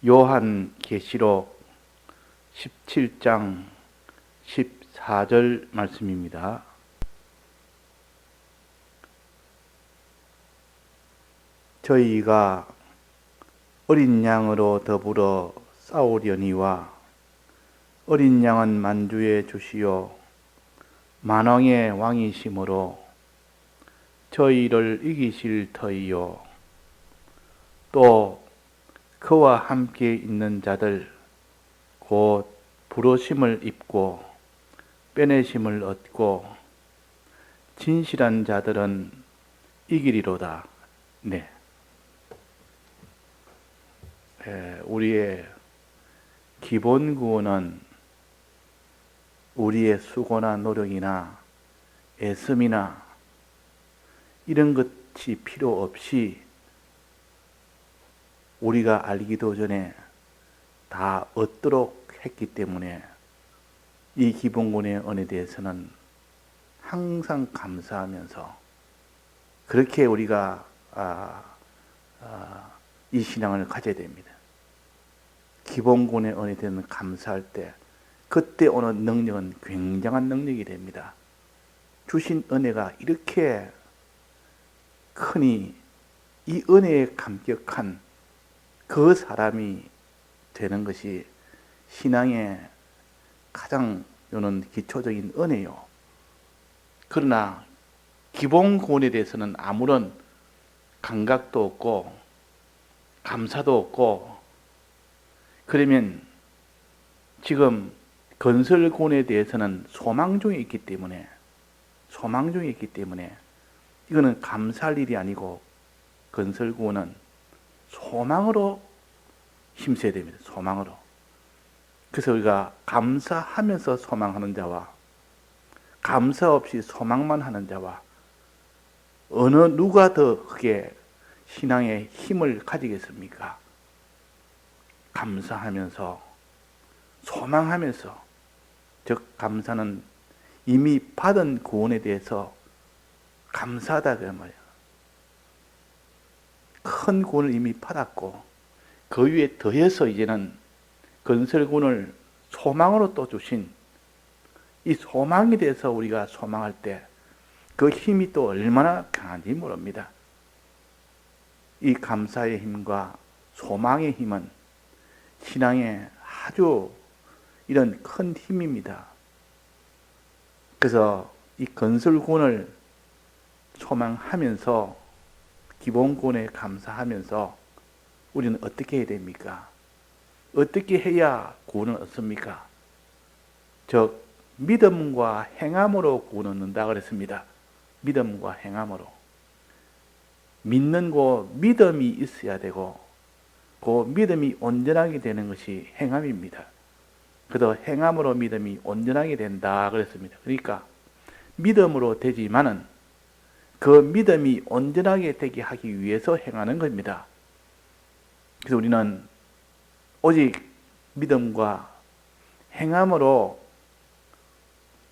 요한계시록 17장 14절 말씀입니다. 저희가 어린 양으로 더불어 싸우려니와 어린 양은 만주의 주시요 만왕의 왕이시므로 저희를 이기실 터이요 또 그와 함께 있는 자들 곧 부르심을 입고 빼내심을 얻고 진실한 자들은 이기리로다. 네. 우리의 기본 구원은 우리의 수고나 노력이나 애씀이나 이런 것이 필요 없이 우리가 알기도 전에 다 얻도록 했기 때문에 이 기본구원의 은혜에 대해서는 항상 감사하면서 그렇게 우리가 이 신앙을 가져야 됩니다. 기본구원의 은혜에 대해서 감사할 때 그때 오는 능력은 굉장한 능력이 됩니다. 주신 은혜가 이렇게 크니 이 은혜에 감격한 그 사람이 되는 것이 신앙의 가장 요는 기초적인 은혜요. 그러나 기본 구원에 대해서는 아무런 감각도 없고 감사도 없고 그러면 지금 건설 구원에 대해서는 소망 중에 있기 때문에 이거는 감사할 일이 아니고 건설 구원은 소망으로 힘써야 됩니다. 소망으로. 그래서 우리가 감사하면서 소망하는 자와 감사 없이 소망만 하는 자와 어느 누가 더 크게 신앙의 힘을 가지겠습니까? 감사하면서 소망하면서, 즉 감사는 이미 받은 구원에 대해서 감사하다 그 말이에요. 큰 구원을 이미 받았고 그 위에 더해서 이제는 건설구원을 소망으로 또 주신 이 소망에 대해서 우리가 소망할 때 그 힘이 또 얼마나 강한지 모릅니다. 이 감사의 힘과 소망의 힘은 신앙의 아주 이런 큰 힘입니다. 그래서 이 건설구원을 소망하면서 기본구원에 감사하면서 우리는 어떻게 해야 됩니까? 어떻게 해야 구원을 얻습니까? 즉 믿음과 행함으로 구원을 얻는다 그랬습니다. 믿음과 행함으로. 믿는 거 믿음이 있어야 되고 그 믿음이 온전하게 되는 것이 행함입니다. 그래서 행함으로 믿음이 온전하게 된다 그랬습니다. 그러니까 믿음으로 되지만은 그 믿음이 온전하게 되게 하기 위해서 행하는 겁니다. 그래서 우리는 오직 믿음과 행함으로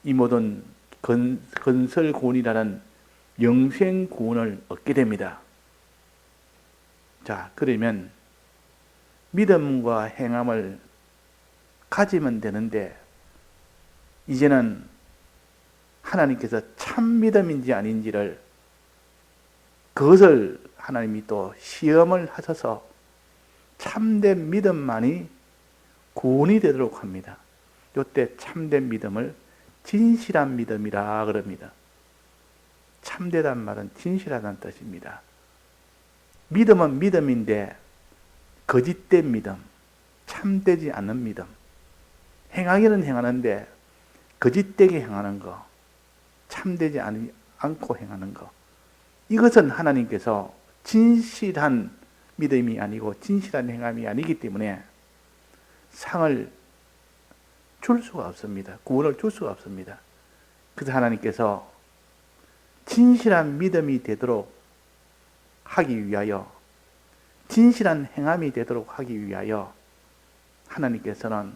이 모든 건설구원이라는 영생구원을 얻게 됩니다. 자, 그러면 믿음과 행함을 가지면 되는데 이제는 하나님께서 참 믿음인지 아닌지를 그것을 하나님이 또 시험을 하셔서 참된 믿음만이 구원이 되도록 합니다. 이때 참된 믿음을 진실한 믿음이라 그럽니다. 참되단 말은 진실하다는 뜻입니다. 믿음은 믿음인데 거짓된 믿음, 참되지 않는 믿음. 행하기는 행하는데 거짓되게 행하는 거, 참되지 않고 행하는 거. 이것은 하나님께서 진실한 믿음이 아니고 진실한 행함이 아니기 때문에 상을 줄 수가 없습니다. 구원을 줄 수가 없습니다. 그래서 하나님께서 진실한 믿음이 되도록 하기 위하여, 진실한 행함이 되도록 하기 위하여 하나님께서는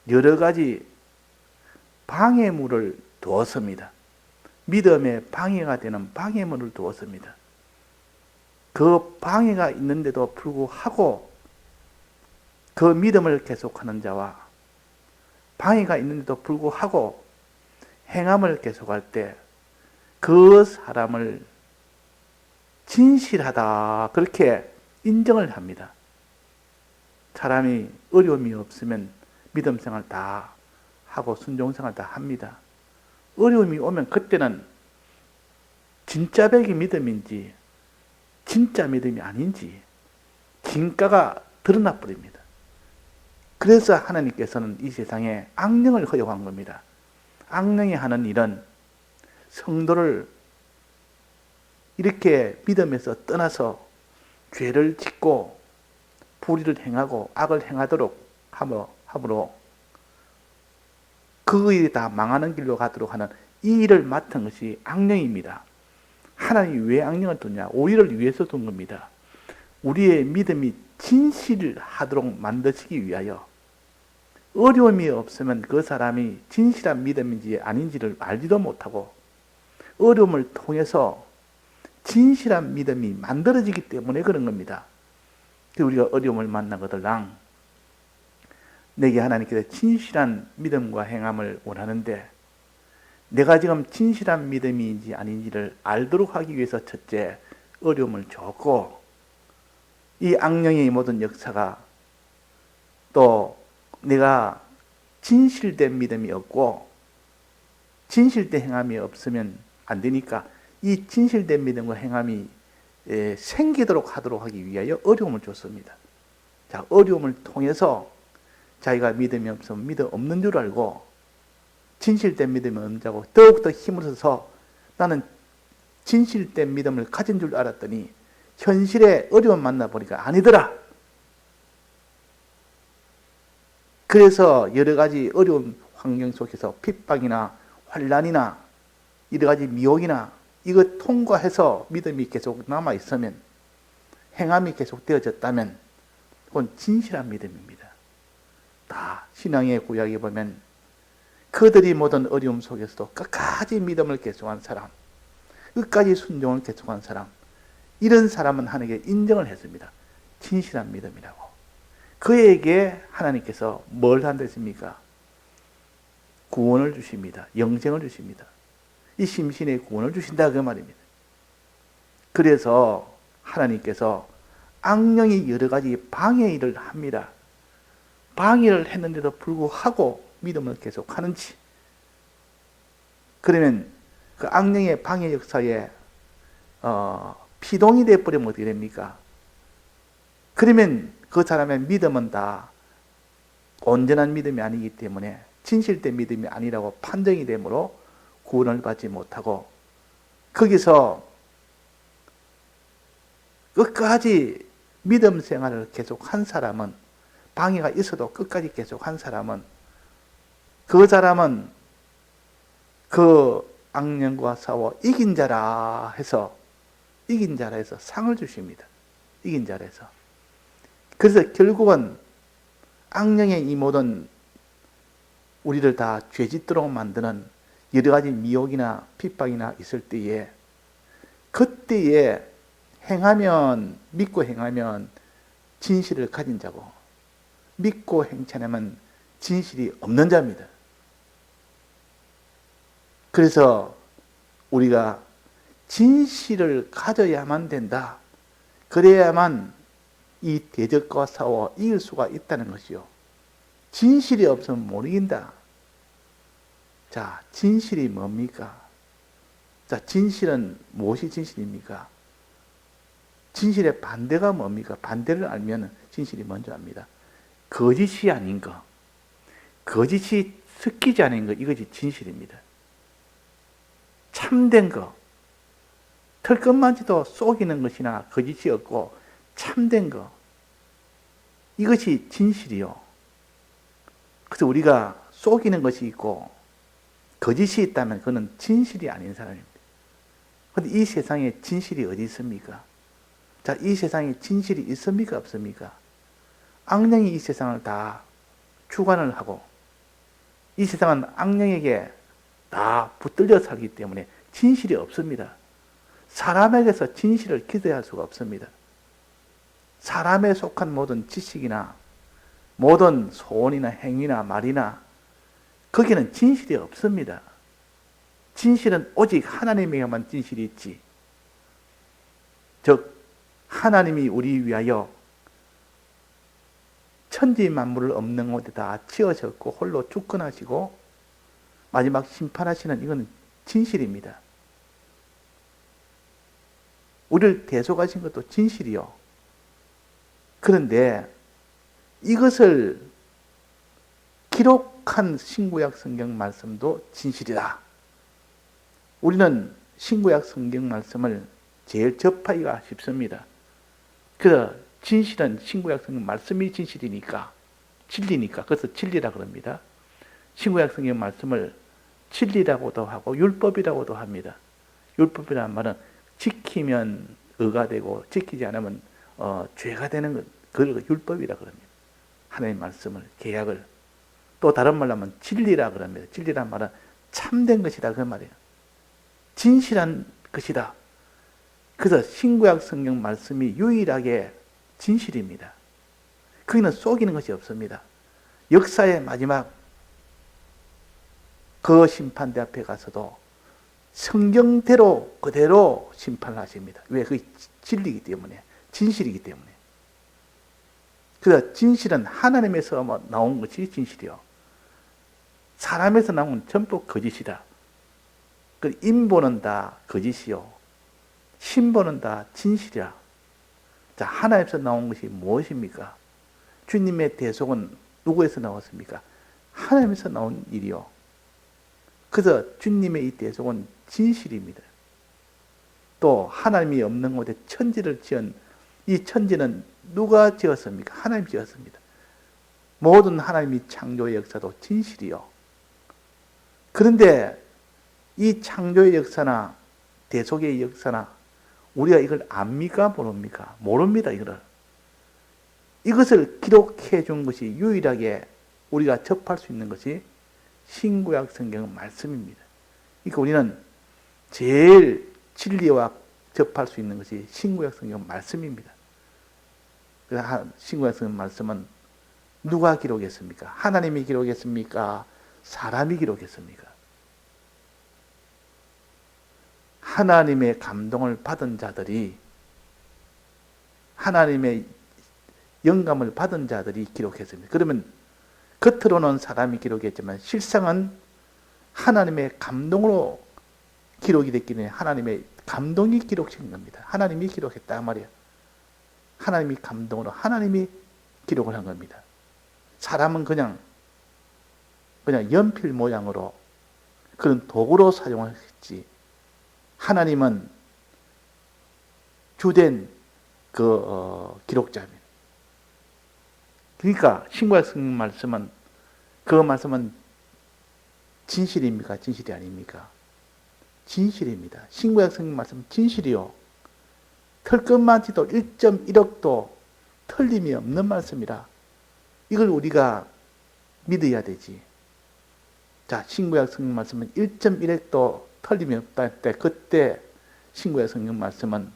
여러 가지 방해물을 두었습니다. 믿음에 방해가 되는 방해물을 두었습니다. 그 방해가 있는데도 불구하고 그 믿음을 계속하는 자와 방해가 있는데도 불구하고 행함을 계속할 때 그 사람을 진실하다 그렇게 인정을 합니다. 사람이 어려움이 없으면 믿음생활 다 하고 순종생활 다 합니다. 어려움이 오면 그때는 진짜 백이 믿음인지 진짜 믿음이 아닌지 진가가 드러나 버립니다. 그래서 하나님께서는 이 세상에 악령을 허용한 겁니다. 악령이 하는 일은 성도를 이렇게 믿음에서 떠나서 죄를 짓고 불의를 행하고 악을 행하도록 함으로 그 일이 다 망하는 길로 가도록 하는 이 일을 맡은 것이 악령입니다. 하나님이 왜 악령을 뒀냐? 우리를 위해서 둔 겁니다. 우리의 믿음이 진실하도록 만드시기 위하여 어려움이 없으면 그 사람이 진실한 믿음인지 아닌지를 알지도 못하고 어려움을 통해서 진실한 믿음이 만들어지기 때문에 그런 겁니다. 우리가 어려움을 만나거들랑 내게 하나님께서 진실한 믿음과 행함을 원하는데 내가 지금 진실한 믿음인지 아닌지를 알도록 하기 위해서 첫째 어려움을 줬고 이 악령의 모든 역사가 또 내가 진실된 믿음이 없고 진실된 행함이 없으면 안 되니까 이 진실된 믿음과 행함이 생기도록 하도록 하기 위하여 어려움을 줬습니다. 자, 어려움을 통해서 자기가 믿음이 없으면 믿음 없는 줄 알고 진실된 믿음이 없는 자고 더욱더 힘을 써서 나는 진실된 믿음을 가진 줄 알았더니 현실에 어려움 만나보니까 아니더라. 그래서 여러 가지 어려운 환경 속에서 핍박이나 환난이나 여러 가지 미혹이나 이거 통과해서 믿음이 계속 남아있으면 행함이 계속 되어졌다면 그건 진실한 믿음입니다. 다 신앙의 구약에 보면 그들이 모든 어려움 속에서도 끝까지 믿음을 계속한 사람, 끝까지 순종을 계속한 사람, 이런 사람은 하나님께 인정을 했습니다. 진실한 믿음이라고. 그에게 하나님께서 뭘 한댔습니까? 구원을 주십니다. 영생을 주십니다. 이 심신의 구원을 주신다 그 말입니다. 그래서 하나님께서 악령이 여러 가지 방해를 합니다. 방해를 했는데도 불구하고 믿음을 계속하는지 그러면 그 악령의 방해 역사에 피동이 되어버리면 어떻게 됩니까? 그러면 그 사람의 믿음은 다 온전한 믿음이 아니기 때문에 진실된 믿음이 아니라고 판정이 되므로 구원을 받지 못하고 거기서 끝까지 믿음 생활을 계속한 사람은 방해가 있어도 끝까지 계속한 사람은 그 사람은 그 악령과 싸워 이긴 자라 해서 상을 주십니다. 이긴 자라 해서. 그래서 결국은 악령의 이 모든 우리를 다 죄짓도록 만드는 여러 가지 미혹이나 핍박이나 있을 때에 그때에 믿고 행하면 진실을 가진 자고 믿고 행치 않으면 진실이 없는 자입니다. 그래서 우리가 진실을 가져야만 된다. 그래야만 이 대적과 싸워 이길 수가 있다는 것이요. 진실이 없으면 못 이긴다. 자, 진실이 뭡니까? 자, 진실은 무엇이 진실입니까? 진실의 반대가 뭡니까? 반대를 알면 진실이 먼저 압니다. 거짓이 아닌 거, 거짓이 섞이지 않은 거, 이것이 진실입니다. 참된 거, 털끝만지도 속이는 것이나 거짓이 없고 참된 거, 이것이 진실이요. 그래서 우리가 속이는 것이 있고 거짓이 있다면 그는 진실이 아닌 사람입니다. 그런데 이 세상에 진실이 어디 있습니까? 자, 이 세상에 진실이 있습니까? 없습니까? 악령이 이 세상을 다 주관을 하고 이 세상은 악령에게 다 붙들려 살기 때문에 진실이 없습니다. 사람에게서 진실을 기대할 수가 없습니다. 사람에 속한 모든 지식이나 모든 소원이나 행위나 말이나 거기는 진실이 없습니다. 진실은 오직 하나님에게만 진실이 있지. 즉 하나님이 우리 위하여 천지 만물을 없는 곳에 다 치어졌고 홀로 주권하시고 마지막 심판하시는 이건 진실입니다. 우리를 대속하신 것도 진실이요. 그런데 이것을 기록한 신구약 성경 말씀도 진실이다. 우리는 신구약 성경 말씀을 제일 접하기가 쉽습니다. 그래서 진실은 신구약 성경 말씀이 진실이니까, 진리니까, 그래서 진리라 그럽니다. 신구약 성경 말씀을 진리라고도 하고 율법이라고도 합니다. 율법이라는 말은 지키면 의가 되고 지키지 않으면 죄가 되는 것, 그걸 율법이라 그럽니다. 하나님의 말씀을, 계약을. 또 다른 말로 하면 진리라 그럽니다. 진리란 말은 참된 것이다 그 말이에요. 진실한 것이다. 그래서 신구약 성경 말씀이 유일하게 진실입니다. 거기는 속이는 것이 없습니다. 역사의 마지막 그 심판대 앞에 가서도 성경대로 그대로 심판을 하십니다. 왜? 그게 진리이기 때문에, 진실이기 때문에. 그래서 진실은 하나님에서 나온 것이 진실이요. 사람에서 나온 건 전부 거짓이다. 그 인보는 다 거짓이요. 신보는 다 진실이야. 자, 하나님에서 나온 것이 무엇입니까? 주님의 대속은 누구에서 나왔습니까? 하나님에서 나온 일이요. 그래서 주님의 이 대속은 진실입니다. 또 하나님이 없는 곳에 천지를 지은 이 천지는 누가 지었습니까? 하나님이 지었습니다. 모든 하나님이 창조의 역사도 진실이요. 그런데 이 창조의 역사나 대속의 역사나 우리가 이걸 압니까? 모릅니까? 모릅니다. 이것을 기록해 준 것이 유일하게 우리가 접할 수 있는 것이 신구약 성경 말씀입니다. 그러니까 우리는 제일 진리와 접할 수 있는 것이 신구약 성경 말씀입니다. 그래서 신구약 성경 말씀은 누가 기록했습니까? 하나님이 기록했습니까? 사람이 기록했습니까? 하나님의 감동을 받은 자들이, 하나님의 영감을 받은 자들이 기록했습니다. 그러면 겉으로는 사람이 기록했지만 실상은 하나님의 감동으로 기록이 됐기 때문에 하나님의 감동이 기록한 겁니다. 하나님이 기록했다 말이에요. 하나님이 감동으로 하나님이 기록을 한 겁니다. 사람은 그냥 연필 모양으로 그런 도구로 사용을 했지, 하나님은 주된 기록자입니다. 그러니까 신구약 성경 말씀은, 그 말씀은 진실입니까? 진실이 아닙니까? 진실입니다. 신구약 성경 말씀은 진실이요. 털 것만치도 1.1억도 틀림이 없는 말씀이라 이걸 우리가 믿어야 되지. 자, 신구약 성경 말씀은 1.1억도 틀림이 없다 할 때, 그때 신구약 성경 말씀은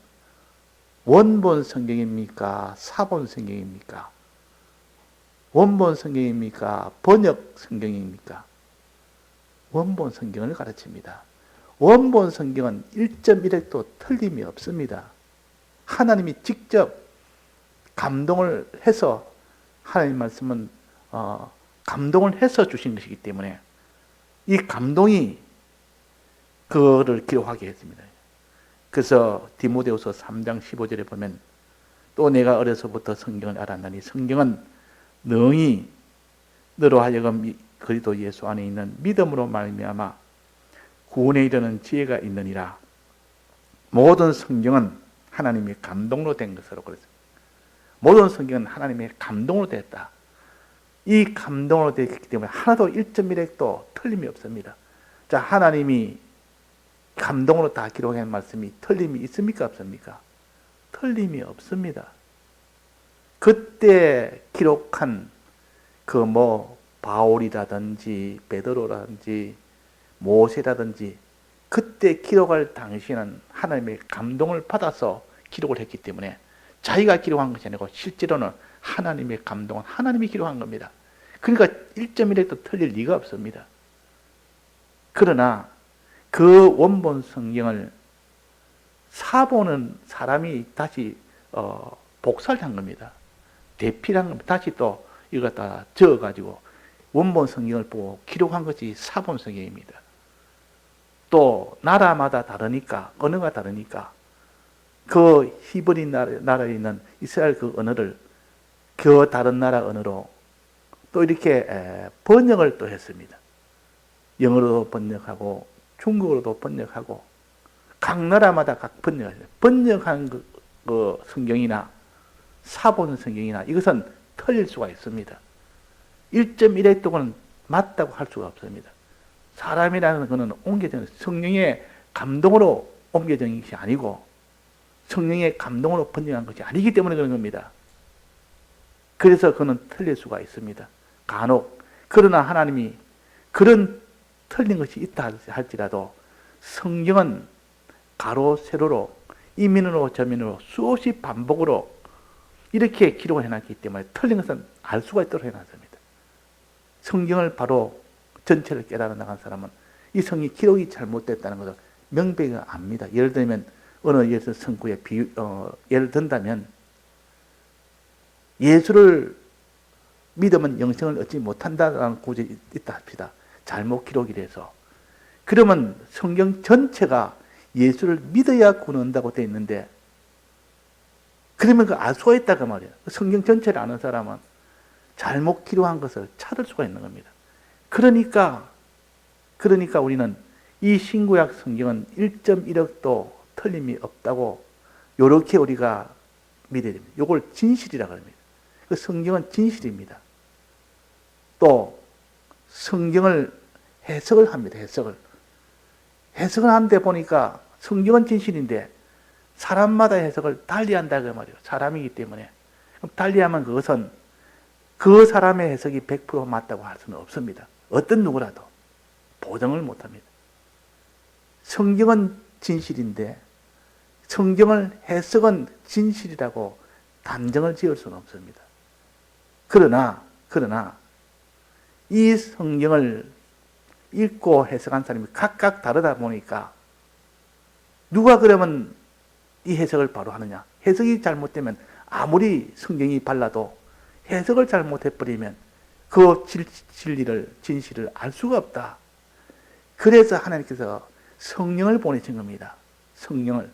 원본 성경입니까? 사본 성경입니까? 원본 성경입니까? 번역 성경입니까? 원본 성경을 가르칩니다. 원본 성경은 1.1억도 틀림이 없습니다. 하나님이 직접 감동을 해서, 하나님 말씀은 감동을 해서 주신 것이기 때문에 이 감동이 그거를 기록하게 했습니다. 그래서 디모데후서 3장 15절에 보면, 또 내가 어려서부터 성경을 알았나니 성경은 능히 너로 하여금 그리스도 예수 안에 있는 믿음으로 말미암아 구원에 이르는 지혜가 있느니라. 모든 성경은 하나님의 감동으로 된 것으로 그랬습니다. 모든 성경은 하나님의 감동으로 됐다. 이 감동으로 됐기 때문에 하나도 1.1핵도 틀림이 없습니다. 자, 하나님이 감동으로 다 기록한 말씀이 틀림이 있습니까? 없습니까? 틀림이 없습니다. 그때 기록한 바울이라든지 베드로라든지 모세라든지 그때 기록할 당시에는 하나님의 감동을 받아서 기록을 했기 때문에 자기가 기록한 것이 아니고 실제로는 하나님의 감동은 하나님이 기록한 겁니다. 그러니까 1.1획도 틀릴 리가 없습니다. 그러나 그 원본 성경을 사보는 사람이 다시 복사를 한 겁니다. 대피를 한 겁니다. 다시 또 이걸 갖다 적어가지고 원본 성경을 보고 기록한 것이 사본 성경입니다. 또 나라마다 다르니까, 언어가 다르니까 그 히브리 나라에 있는 이스라엘 그 언어를 그 다른 나라 언어로 또 이렇게 번역을 또 했습니다. 영어로도 번역하고 중국어로도 번역하고 각 나라마다 각 번역한 그 성경이나 사본 성경이나 이것은 틀릴 수가 있습니다. 1.1회 동안 맞다고 할 수가 없습니다. 사람이라는 것은 옮겨진 성령의 감동으로 옮겨진 것이 아니고 성령의 감동으로 번역한 것이 아니기 때문에 그런 겁니다. 그래서 그는 틀릴 수가 있습니다. 간혹. 그러나 하나님이 그런 틀린 것이 있다 할지라도 성경은 가로 세로로 이민으로 저민으로 수없이 반복으로 이렇게 기록을 해놨기 때문에 틀린 것은 알 수가 있도록 해놨습니다. 성경을 바로 전체를 깨달아 나간 사람은 이 성이 기록이 잘못됐다는 것을 명백히 압니다. 예를 들면 어느 예수 성구의 예를 든다면 예수를 믿으면 영생을 얻지 못한다라는 구절이 있다 합시다. 잘못 기록이 돼서. 그러면 성경 전체가 예수를 믿어야 구원한다고 되어 있는데 그러면 그 알 수가 있다고 말이에요. 성경 전체를 아는 사람은 잘못 기록한 것을 찾을 수가 있는 겁니다. 그러니까 우리는 이 신구약 성경은 1.1억도 틀림이 없다고 이렇게 우리가 믿어야 됩니다. 이걸 진실이라고 합니다. 그 성경은 진실입니다. 또 성경을 해석을 합니다. 해석을 하는데 보니까 성경은 진실인데 사람마다 해석을 달리한다 그 말이에요. 사람이기 때문에. 그럼 달리하면 그것은 그 사람의 해석이 100% 맞다고 할 수는 없습니다. 어떤 누구라도 보증을 못합니다. 성경은 진실인데 성경을 해석은 진실이라고 단정을 지을 수는 없습니다. 그러나 이 성경을 읽고 해석한 사람이 각각 다르다 보니까 누가 그러면 이 해석을 바로 하느냐? 해석이 잘못되면 아무리 성경이 발라도 해석을 잘못해버리면 그 진실을 알 수가 없다. 그래서 하나님께서 성령을 보내신 겁니다. 성령을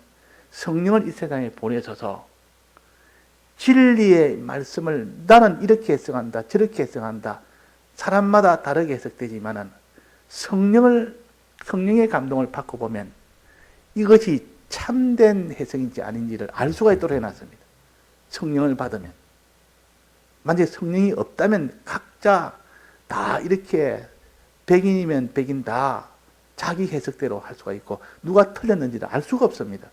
이 세상에 보내셔서 진리의 말씀을 나는 이렇게 해석한다, 저렇게 해석한다. 사람마다 다르게 해석되지만은 성령의 감동을 받고 보면 이것이 참된 해석인지 아닌지를 알 수가 있도록 해놨습니다. 성령을 받으면. 만약에 성령이 없다면 각자 다 이렇게 백인이면 백인 다 자기 해석대로 할 수가 있고 누가 틀렸는지를 알 수가 없습니다.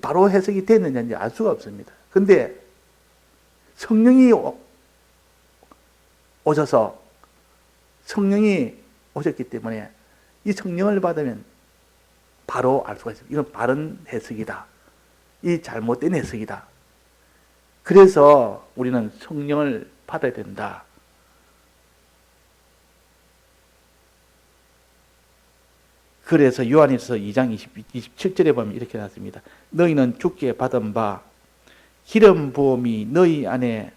바로 해석이 됐느냐인지 알 수가 없습니다. 근데 성령이 오셔서 성령이 오셨기 때문에 이 성령을 받으면 바로 알 수가 있습니다. 이건 바른 해석이다. 이 잘못된 해석이다. 그래서 우리는 성령을 받아야 된다. 그래서 요한일서 2장 27절에 보면 이렇게 나왔습니다. 너희는 주께 받은 바 기름 부음이 너희 안에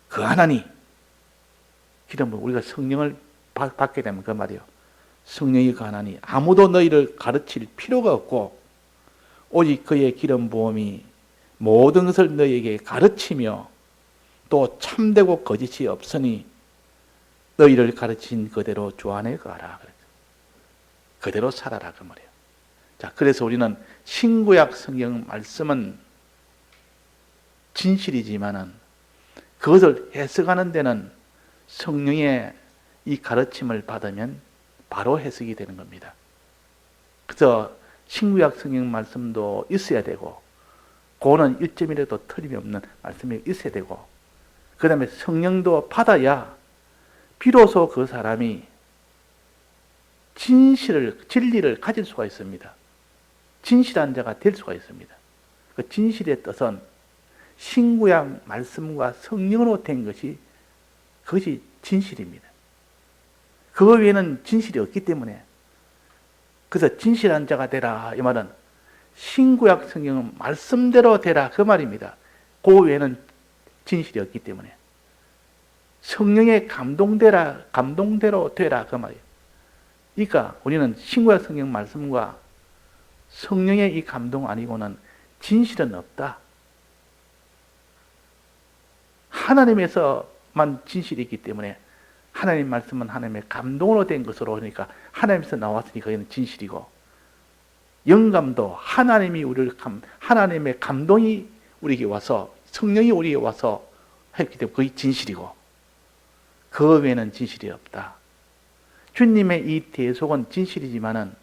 거하나니 기름 부음 우리가 성령을 받게 되면 그 말이에요. 성령이 거하나니 아무도 너희를 가르칠 필요가 없고 오직 그의 기름 부음이 모든 것을 너희에게 가르치며 또 참되고 거짓이 없으니 너희를 가르친 그대로 주 안에 거하라. 그대로 살아라 그 말이에요. 자, 그래서 우리는 신구약 성경 말씀은 진실이지만은 그것을 해석하는 데는 성령의 이 가르침을 받으면 바로 해석이 되는 겁니다. 그래서 신구약 성경 말씀도 있어야 되고 그거는 1.1에도 틀림이 없는 말씀이 있어야 되고 그 다음에 성령도 받아야 비로소 그 사람이 진리를 가질 수가 있습니다. 진실한 자가 될 수가 있습니다. 그 진실의 뜻은 신구약 말씀과 성령으로 된 것이 그것이 진실입니다. 그 외에는 진실이 없기 때문에, 그래서 진실한 자가 되라 이 말은 신구약 성경은 말씀대로 되라 그 말입니다. 그 외에는 진실이 없기 때문에 성령의 감동대로 되라 그 말이에요. 그러니까 우리는 신구약 성경 말씀과 성령의 이 감동 아니고는 진실은 없다. 하나님에서만 진실이 있기 때문에 하나님 말씀은 하나님의 감동으로 된 것으로, 그러니까 하나님에서 나왔으니까 이는 진실이고, 영감도 하나님의 감동이 우리에게 와서, 성령이 우리에게 와서 했기 때문에 그게 진실이고, 그 외에는 진실이 없다. 주님의 이 대속은 진실이지만은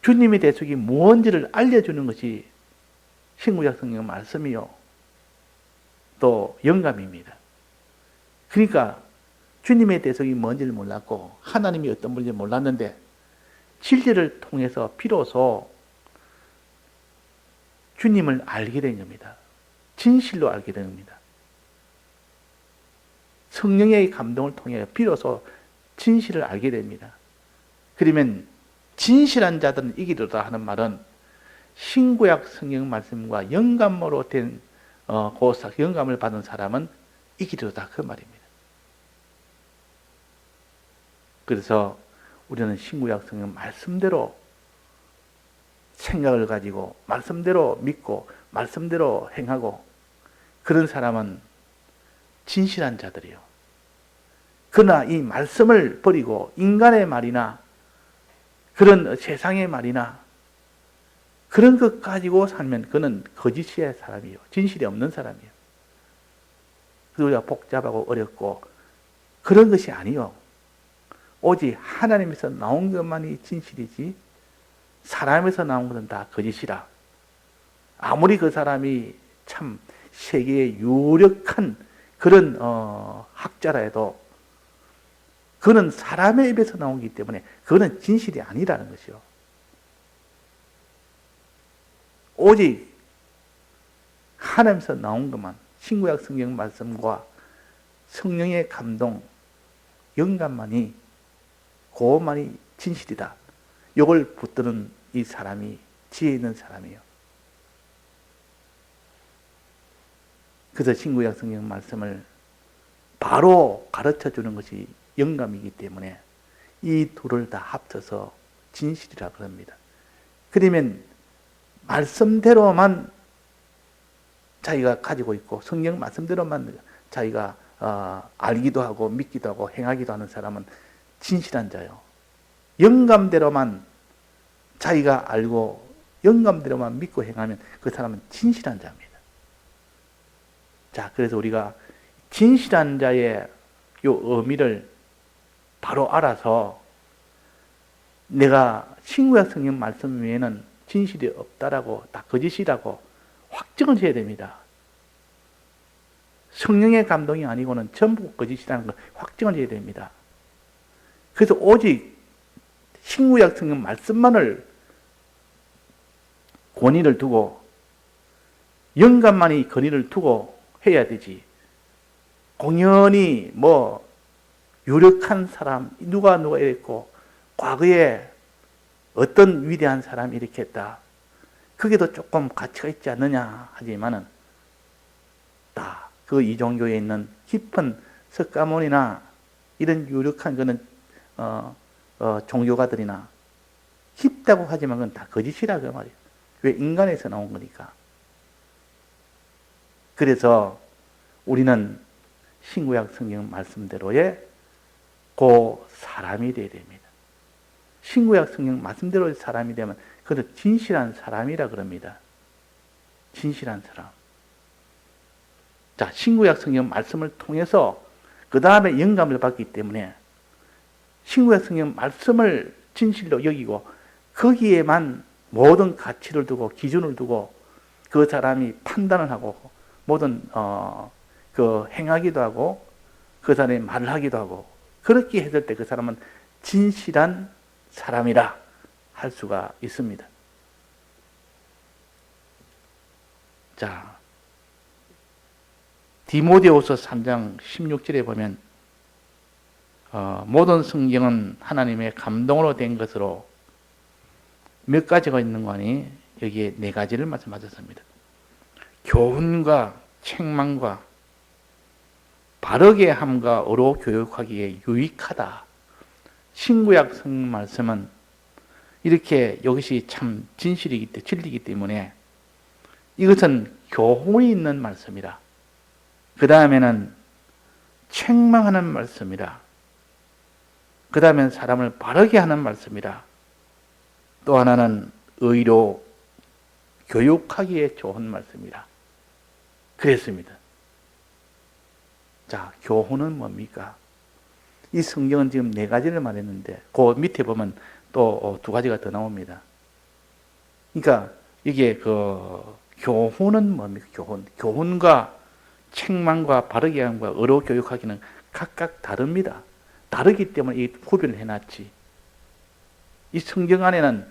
주님의 대속이 무엇인지를 알려주는 것이 신구약 성경 말씀이요 또 영감입니다. 그러니까 주님의 대속이 뭔지를 몰랐고 하나님이 어떤 분인지 몰랐는데 진리를 통해서 비로소 주님을 알게 된 겁니다. 진실로 알게 된 겁니다. 성령의 감동을 통해 비로소 진실을 알게 됩니다. 그러면 진실한 자들은 이기리로다 하는 말은 신구약 성경 말씀과 영감으로 된 영감을 받은 사람은 이기리로다 그 말입니다. 그래서 우리는 신구약 성경 말씀대로 생각을 가지고 말씀대로 믿고 말씀대로 행하고, 그런 사람은 진실한 자들이요. 그러나 이 말씀을 버리고 인간의 말이나 그런 세상의 말이나 그런 것 가지고 살면 그는 거짓의 사람이요, 진실이 없는 사람이요. 그래서 우리가 복잡하고 어렵고 그런 것이 아니요, 오직 하나님에서 나온 것만이 진실이지 사람에서 나온 것은 다 거짓이라. 아무리 그 사람이 참 세계의 유력한 그런 학자라 해도 그는 사람의 입에서 나오기 때문에 그는 진실이 아니라는 것이요. 오직 하나님에서 나온 것만, 신구약 성경 말씀과 성령의 감동, 영감만이, 그것만이 진실이다. 이걸 붙드는 이 사람이 지혜 있는 사람이에요. 그래서 신구약 성경 말씀을 바로 가르쳐 주는 것이 영감이기 때문에 이 둘을 다 합쳐서 진실이라 그럽니다. 그러면 말씀대로만 자기가 가지고 있고 성경 말씀대로만 자기가 알기도 하고 믿기도 하고 행하기도 하는 사람은 진실한 자요. 영감대로만 자기가 알고 영감대로만 믿고 행하면 그 사람은 진실한 자입니다. 자, 그래서 우리가 진실한 자의 요 의미를 바로 알아서 내가 신구약 성경 말씀 외에는 진실이 없다라고, 다 거짓이라고 확정을 해야 됩니다. 성령의 감동이 아니고는 전부 거짓이라는 걸 확정을 해야 됩니다. 그래서 오직 신구약 성경 말씀만을 권위를 두고 영감만이 권위를 두고 해야 되지, 공연히 유력한 사람 누가 이랬고 과거에 어떤 위대한 사람이 이렇게 했다, 그게도 조금 가치가 있지 않느냐 하지만은 다 그 이종교에 있는 깊은 석가모니나 이런 유력한 그런 종교가들이나 깊다고 하지만 그건 다 거짓이라 그 말이에요. 왜? 인간에서 나온 거니까. 그래서 우리는 신구약 성경 말씀대로의 그 사람이 되어야 됩니다. 신구약 성경 말씀대로의 사람이 되면 그것은 진실한 사람이라 그럽니다. 진실한 사람. 자, 신구약 성경 말씀을 통해서 그 다음에 영감을 받기 때문에 신구약 성경 말씀을 진실로 여기고 거기에만 모든 가치를 두고 기준을 두고 그 사람이 판단을 하고 모든 행하기도 하고 그 사람이 말을 하기도 하고, 그렇게 했을 때 그 사람은 진실한 사람이라 할 수가 있습니다. 자, 디모데후서 3장 16절에 보면 모든 성경은 하나님의 감동으로 된 것으로 몇 가지가 있는 거니 여기에 네 가지를 말씀하셨습니다. 교훈과 책망과 바르게 함과 어로 교육하기에 유익하다. 신구약 성경 말씀은 이렇게 이것이 참 진리이기 때문에 이것은 교훈이 있는 말씀이라. 그 다음에는 책망하는 말씀이라. 그 다음엔 사람을 바르게 하는 말씀이라. 또 하나는 의로 교육하기에 좋은 말씀이라. 그랬습니다. 자, 교훈은 뭡니까? 이 성경은 지금 네 가지를 말했는데 그 밑에 보면 또 두 가지가 더 나옵니다. 그러니까 이게 교훈은 뭡니까? 교훈과 책망과 바르게 함과 의로 교육하기는 각각 다릅니다. 다르기 때문에 이 구별을 해놨지. 이 성경 안에는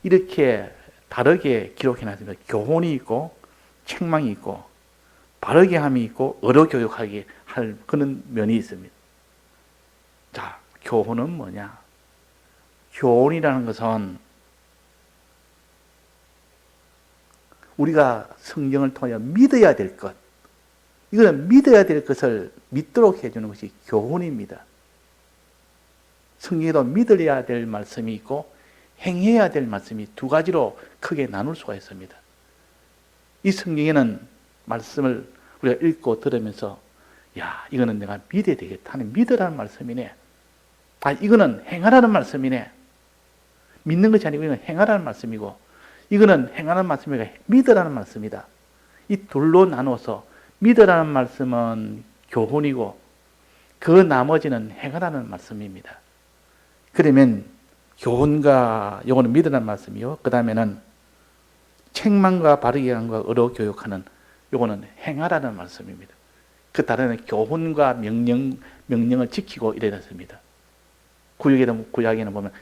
이렇게 다르게 기록해놨습니다. 교훈이 있고 책망이 있고 바르게 함이 있고 의로 교육하기 할 그런 면이 있습니다. 자, 교훈은 뭐냐? 교훈이라는 것은 우리가 성경을 통해 믿어야 될 것, 이거는 믿어야 될 것을 믿도록 해주는 것이 교훈입니다. 성경에도 믿어야 될 말씀이 있고 행해야 될 말씀이 두 가지로 크게 나눌 수가 있습니다. 이 성경에는 말씀을 우리가 읽고 들으면서 야, 이거는 내가 믿어야 되겠다 하는 믿으라는 말씀이네. 아, 이거는 행하라는 말씀이네. 믿는 것이 아니고 이건 행하라는 말씀이고 이거는 행하라는 말씀이고 믿으라는 말씀이다. 이 둘로 나눠서 믿으라는 말씀은 교훈이고 그 나머지는 행하라는 말씀입니다. 그러면 교훈과 요거는 믿으라는 말씀이요. 그 다음에는 책망과 바르게 함과 의로 교육하는 요거는 행하라는 말씀입니다. 그 다른 교훈과 명령을 지키고 이래야 됩니다. 구약에는 보면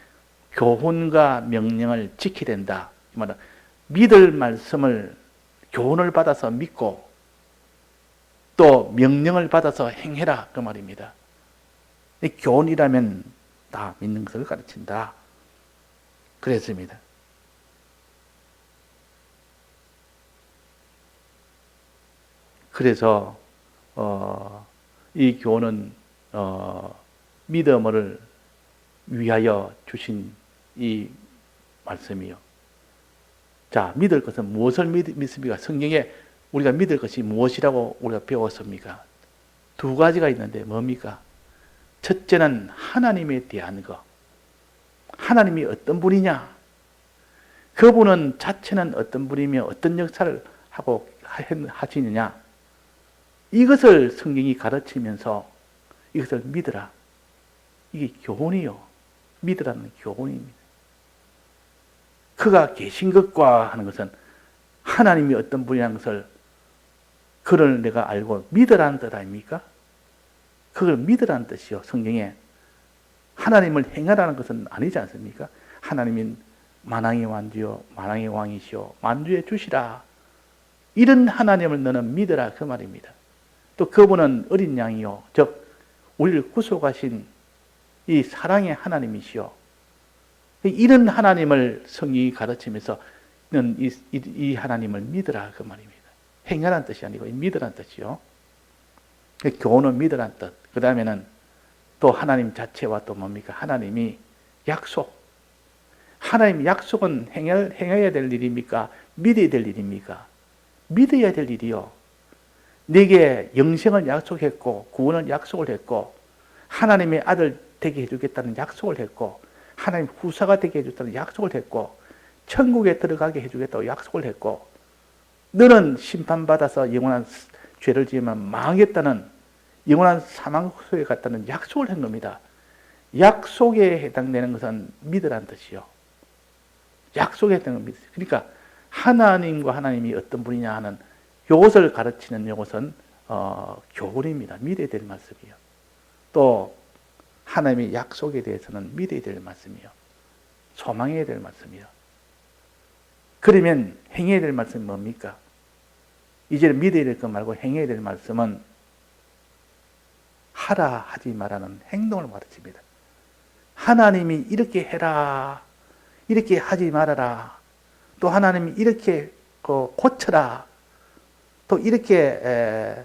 교훈과 명령을 지켜야 된다. 이 말은 믿을 말씀을 교훈을 받아서 믿고 또 명령을 받아서 행해라 그 말입니다. 이 교훈이라면 다 믿는 것을 가르친다. 그랬습니다. 그래서 이 교훈은 믿음을 위하여 주신 이 말씀이요. 자, 믿을 것은 무엇을 믿습니까? 성경에 우리가 믿을 것이 무엇이라고 우리가 배웠습니까? 두 가지가 있는데 뭡니까? 첫째는 하나님에 대한 것. 하나님이 어떤 분이냐? 그분은 자체는 어떤 분이며 어떤 역사를 하고 하시느냐? 이것을 성경이 가르치면서 이것을 믿으라. 이게 교훈이요. 믿으라는 교훈입니다. 그가 계신 것과 하는 것은 하나님이 어떤 분이라는 것을 그를 내가 알고 믿으라는 뜻 아닙니까? 그걸 믿으라는 뜻이요. 성경에 하나님을 행하라는 것은 아니지 않습니까? 하나님은 만왕의 왕이요 만왕의 왕이시오 만주의 주시라. 이런 하나님을 너는 믿으라 그 말입니다. 또 그분은 어린 양이요 즉 우리를 구속하신 이 사랑의 하나님이시요. 이런 하나님을 성경이 가르치면서 너는 이 하나님을 믿으라 그 말입니다. 행하라는 뜻이 아니고 믿으라는 뜻이요. 교훈은 믿으라는 뜻. 그 다음에는 또 하나님 자체와 또 뭡니까? 하나님이 약속. 하나님 약속은 행해야 될 일입니까? 믿어야 될 일입니까? 믿어야 될 일이요. 내게 영생을 약속했고 구원을 약속을 했고 하나님의 아들 되게 해주겠다는 약속을 했고 하나님 후사가 되게 해주겠다는 약속을 했고 천국에 들어가게 해주겠다고 약속을 했고 너는 심판받아서 영원한 죄를 지으면 망하겠다는 영원한 사망 속에 갔다는 약속을 한 겁니다. 약속에 해당되는 것은 믿으라는 뜻이요. 약속에 해당되는 것은 그러니까 하나님과 하나님이 어떤 분이냐 하는 이것을 가르치는 이것은 교훈입니다. 믿어야 될 말씀이요. 또 하나님의 약속에 대해서는 믿어야 될 말씀이요. 소망해야 될 말씀이요. 그러면 행해야 될 말씀이 뭡니까? 이제 믿어야 될 것 말고 행해야 될 말씀은 하라 하지 말라는 행동을 가르칩니다. 하나님이 이렇게 해라, 이렇게 하지 말아라, 또 하나님이 이렇게 고쳐라, 또 이렇게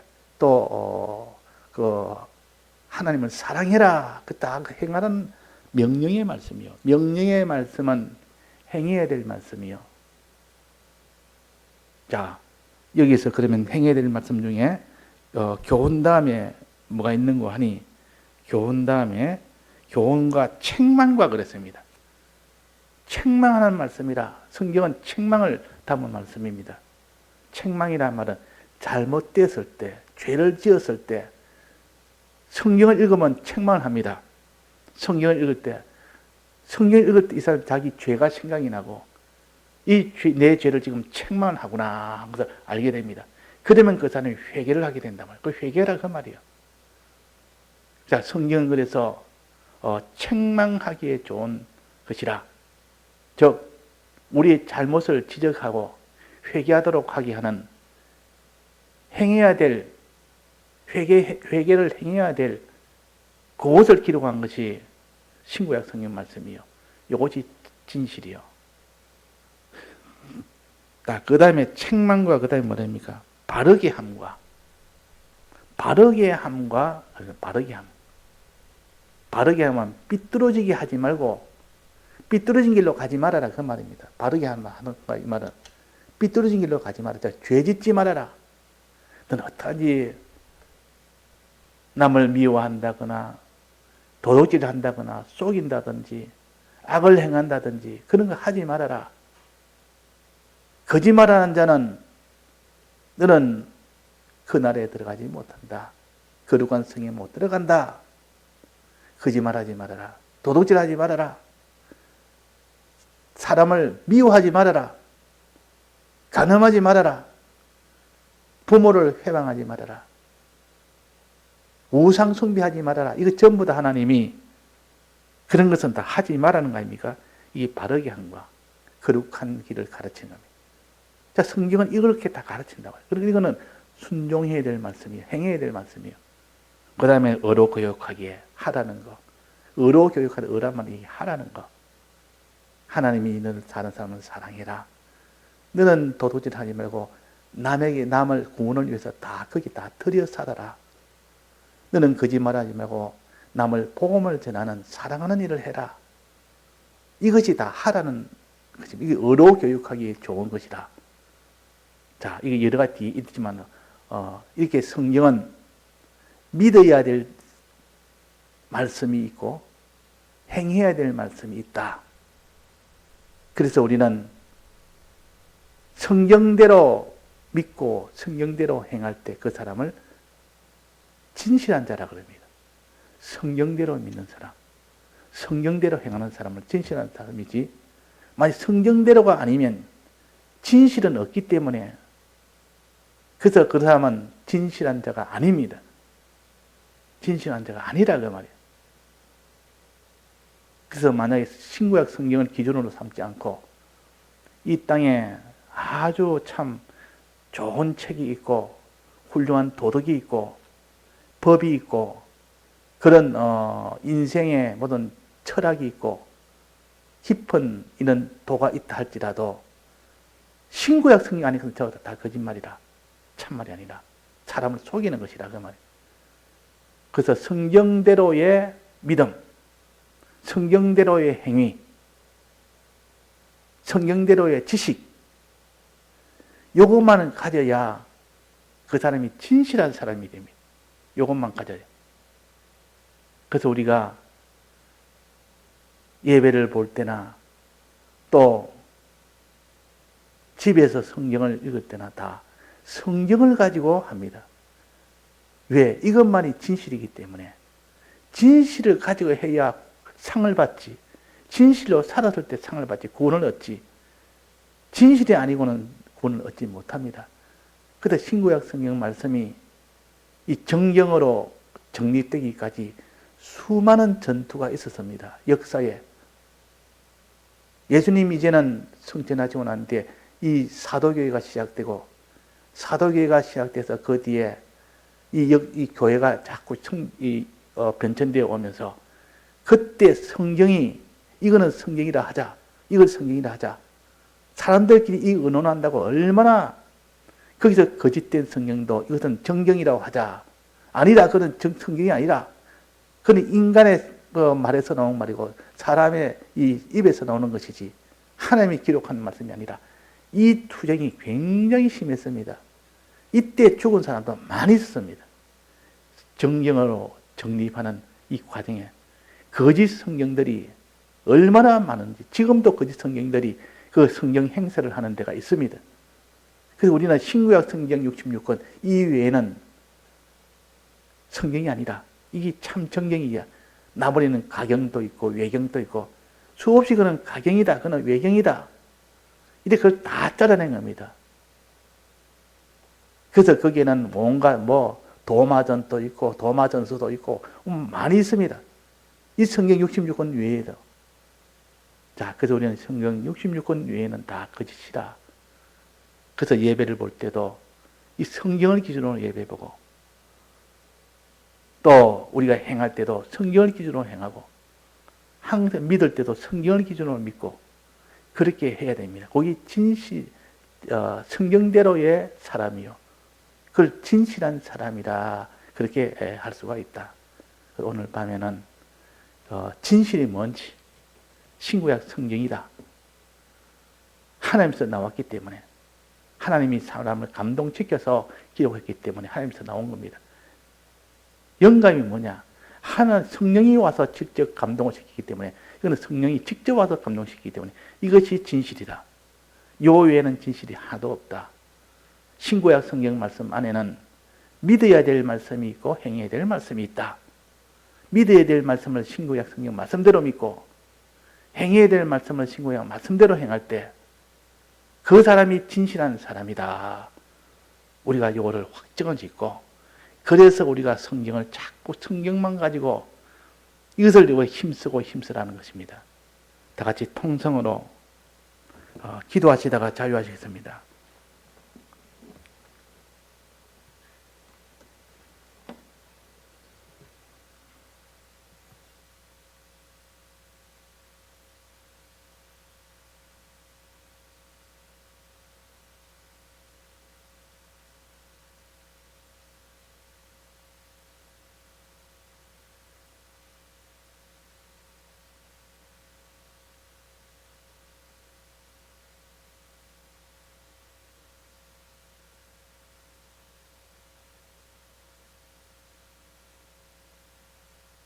하나님을 사랑해라, 딱 행하는 명령의 말씀이요. 명령의 말씀은 행해야 될 말씀이요. 자, 여기서 그러면 행해야 될 말씀 중에 교훈 다음에 뭐가 있는 거 하니, 교훈 다음에 교훈과 책망과 그랬습니다. 책망하는 말씀이라, 성경은 책망을 담은 말씀입니다. 책망이란 말은 잘못되었을 때, 죄를 지었을 때 성경을 읽으면 책망을 합니다. 성경을 읽을 때 이 사람 자기 죄가 생각이 나고 내 죄를 지금 책망을 하구나 하면서 알게 됩니다. 그러면 그 사람이 회개를 하게 된단 말이에요. 그 회개라 그 말이에요. 자, 성경은 그래서 책망하기에 좋은 것이라. 즉 우리의 잘못을 지적하고 회개하도록 하게 하는, 행해야 될 회개를 행해야 될 그것을 기록한 것이 신구약 성경 말씀이요. 이것이 진실이요. 그 다음에 책망과 그 다음에 뭐랍니까? 바르게 함과 바르게 함은 삐뚤어지게 하지 말고 삐뚤어진 길로 가지 말아라 그 말입니다. 바르게 하는 이 말은 삐뚤어진 길로 가지 말아라. 죄 짓지 말아라. 너는 어떠한지 남을 미워한다거나 도둑질을 한다거나 속인다든지 악을 행한다든지 그런 거 하지 말아라. 거짓말하는 자는 너는 그 나라에 들어가지 못한다. 거룩한 성에 못 들어간다. 거짓말하지 말아라. 도둑질하지 말아라. 사람을 미워하지 말아라. 간음하지 말아라. 부모를 회방하지 말아라. 우상 숭배하지 말아라. 이거 전부 다 하나님이 그런 것은 다 하지 말라는 거 아닙니까? 이게 바르게 함과 거룩한 길을 가르치는 겁니다. 자, 성경은 이렇게 다 가르친다고요. 그리고 이거는 순종해야 될 말씀이에요. 행해야 될 말씀이에요. 그 다음에 의로 교육하기에 하라는 거. 의로 교육하는 의란 말이 하라는 거. 하나님이 너를 사는 사람을 사랑해라. 너는 도둑질하지 말고 남을 구원을 위해서 거기 다 들여 살아라. 너는 거짓말하지 말고 남을 복음을 전하는 사랑하는 일을 해라. 이것이 다 하라는 것입니다. 이게 의로 교육하기에 좋은 것이다. 자, 이게 여러 가지 있지만 이렇게 성경은 믿어야 될 말씀이 있고 행해야 될 말씀이 있다. 그래서 우리는 성경대로 믿고 성경대로 행할 때 그 사람을 진실한 자라 그럽니다. 성경대로 믿는 사람, 성경대로 행하는 사람을 진실한 사람이지, 만약 성경대로가 아니면 진실은 없기 때문에 그래서 그 사람은 진실한 자가 아닙니다. 진실한 자가 아니라 그 말이에요. 그래서 만약에 신구약 성경을 기준으로 삼지 않고 이 땅에 아주 참 좋은 책이 있고 훌륭한 도덕이 있고 법이 있고 그런 인생의 모든 철학이 있고 깊은 이런 도가 있다 할지라도 신구약 성경 안에서는 저거 다 거짓말이라, 참말이 아니라 사람을 속이는 것이라 그 말이에요. 그래서 성경대로의 믿음, 성경대로의 행위, 성경대로의 지식, 요것만은 가져야 그 사람이 진실한 사람이 됩니다. 요것만 가져야. 그래서 우리가 예배를 볼 때나 또 집에서 성경을 읽을 때나 다 성경을 가지고 합니다. 왜? 이것만이 진실이기 때문에. 진실을 가지고 해야 상을 받지. 진실로 살았을 때 상을 받지. 구원을 얻지. 진실이 아니고는 구원을 얻지 못합니다. 그래서 신구약 성경 말씀이 이 정경으로 정립되기까지 수많은 전투가 있었습니다. 역사에. 예수님 이제는 승천하시고 난 뒤에 이 사도교회가 시작되고 사도교회가 시작돼서 그 뒤에 이 교회가 자꾸 변천되어 오면서 그때 성경이 이거는 성경이라 하자, 이걸 성경이라 하자. 사람들끼리 이 의논한다고 얼마나 거기서 거짓된 성경도 이것은 정경이라고 하자. 아니다, 그건 성경이 아니라. 그건 인간의 말에서 나온 말이고 사람의 이 입에서 나오는 것이지 하나님이 기록한 말씀이 아니라 이 투쟁이 굉장히 심했습니다. 이때 죽은 사람도 많이 있었습니다. 정경으로 정립하는 이 과정에 거짓 성경들이 얼마나 많은지 지금도 거짓 성경들이 그 성경 행세를 하는 데가 있습니다. 그래서 우리는 신구약 성경 66권 이외에는 성경이 아니라 이게 참 정경이야. 나머지는 가경도 있고 외경도 있고 수없이 그는 가경이다, 그는 외경이다. 이렇게 그걸 다 잘라낸 겁니다. 그래서 거기에는 뭔가 도마전도 있고 도마전서도 있고 많이 있습니다. 이 성경 66권 외에도. 자, 그래서 우리는 성경 66권 외에는 다 거짓이다. 그래서 예배를 볼 때도 이 성경을 기준으로 예배 보고 또 우리가 행할 때도 성경을 기준으로 행하고 항상 믿을 때도 성경을 기준으로 믿고 그렇게 해야 됩니다. 거기 성경대로의 사람이요. 그걸 진실한 사람이라 그렇게 할 수가 있다. 오늘 밤에는 진실이 뭔지 신구약 성경이다. 하나님께서 나왔기 때문에 하나님이 사람을 감동시켜서 기록했기 때문에 하나님께서 나온 겁니다. 영감이 뭐냐? 성령이 와서 직접 감동을 시키기 때문에 이거는 성령이 직접 와서 감동시키기 때문에 이것이 진실이다. 요 외에는 진실이 하나도 없다. 신구약 성경 말씀 안에는 믿어야 될 말씀이 있고 행해야 될 말씀이 있다. 믿어야 될 말씀을 신구약 성경 말씀대로 믿고 행해야 될 말씀을 신구약 말씀대로 행할 때 그 사람이 진실한 사람이다. 우리가 이거를 확정을 짓고 그래서 우리가 성경을 자꾸 성경만 가지고 이것을 힘쓰고 힘쓰라는 것입니다. 다 같이 통성으로 기도하시다가 자유하시겠습니다.